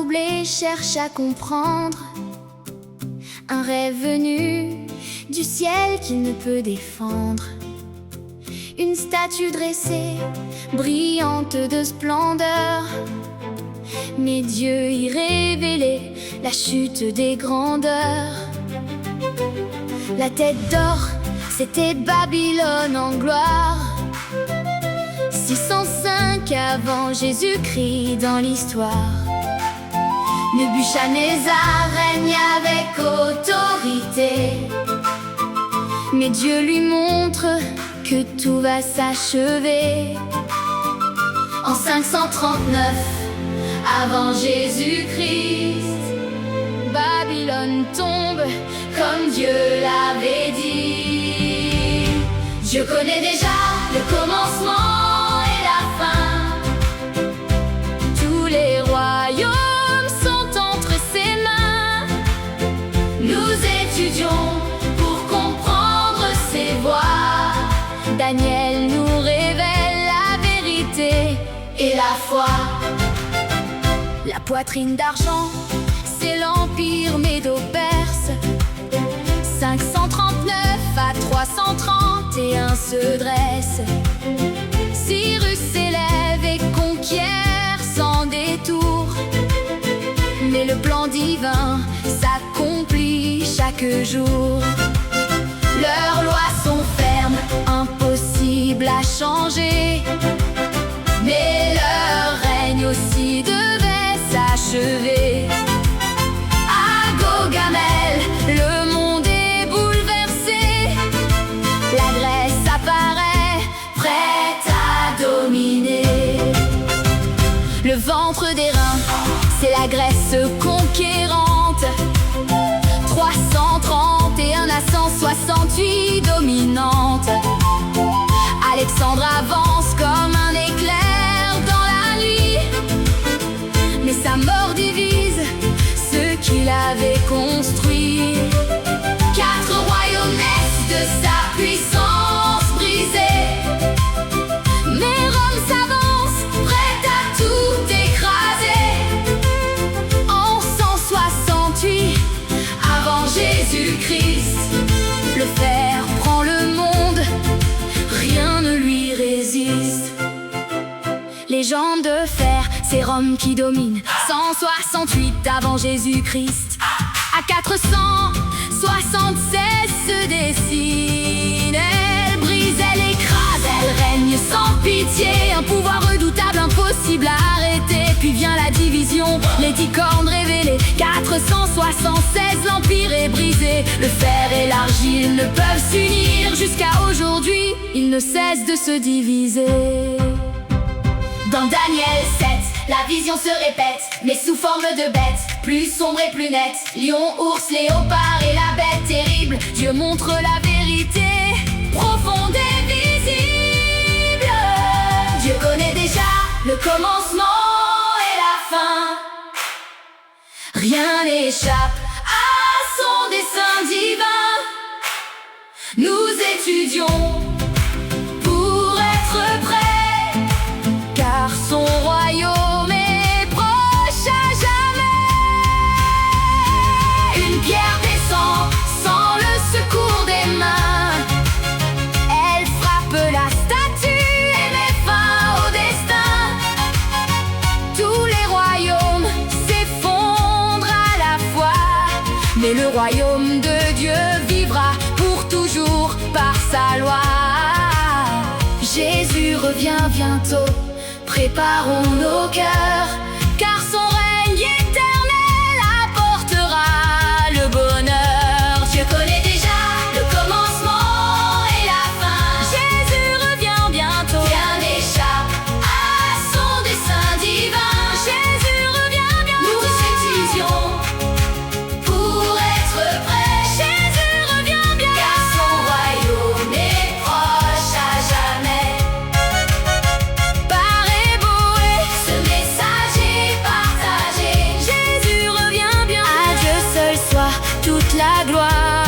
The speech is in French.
troublé cherche à comprendre un rêve venu du ciel qu'il ne peut défendre. Une statue dressée, brillante de splendeur, mais Dieu y révélait la chute des grandeurs. La tête d'or, c'était Babylone en gloire. 605 avant Jésus-Christ dans l'histoire. Nebuchadnezzar règne avec autorité, mais Dieu lui montre que tout va s'achever. En 539 avant Jésus-Christ, Babylone tombe comme Dieu l'avait dit. Dieu connaît déjà le commencement et la fin. Tous les royaumes sont entre ses mains. Nous étudions pour comprendre ses voies. Daniel nous révèle la vérité et la foi. La poitrine d'argent, c'est l'empire médo-perse. 539 à 331 se dresse. Cyrus s'élève et conquiert sans détour. Mais le plan divin s'accomplit chaque jour. Leurs lois sont fermes, impossibles à changer, mais leur règne aussi devait s'achever. À Gaugamel, le monde est bouleversé. La Grèce apparaît, prête à dominer. Le ventre d'airain, c'est la Grèce conquérante. 331 à 168 dominante. Alexandre avance comme un éclair dans la nuit, mais sa mort divise ce qu'il avait construit. 4 royaumes naissent de sa puissance brisée, mais Rome s'avance, prête à tout écraser. En 168 avant Jésus-Christ, le fer prend le monde, rien ne lui résiste. Les jambes de fer, c'est Rome qui domine. 168 avant Jésus-Christ. À 476 se dessine. Elle brise, elle écrase, elle règne sans pitié. Un pouvoir redoutable, impossible à arrêter. Puis vient la division, les 10 cornes révélées. 476, l'empire est brisé. Le fer et l'argile ne peuvent s'unir. Jusqu'à aujourd'hui, ils ne cessent de se diviser. Dans Daniel 7, la vision se répète, mais sous forme de bête, plus sombre et plus nette. Lion, ours, léopard et la bête terrible. Dieu montre la vérité, profonde et visible. Dieu connaît déjà le commencement et la fin. Rien n'échappe à son dessein divin. Nous étudions pour être prêts, car son royaume est proche à jamais. Une pierre descend sans le secours des mains. Elle frappe la statue et met fin au destin. Tous les royaumes s'effondrent à la fois, mais le royaume de Dieu vivra pour toujours par sa loi. Jésus revient bientôt, préparons nos cœurs, car son règne éternel apportera le bonheur. Dieu connaît déjà le commencement et la fin. Jésus revient bientôt, rien n'échappe à son dessein divin. Jésus revient bientôt, nous étudions pour être prêts. Jésus revient bientôt, car son royaume est proche à jamais. Ce message est partagé. Jésus revient bien. À Dieu seul soit toute la gloire.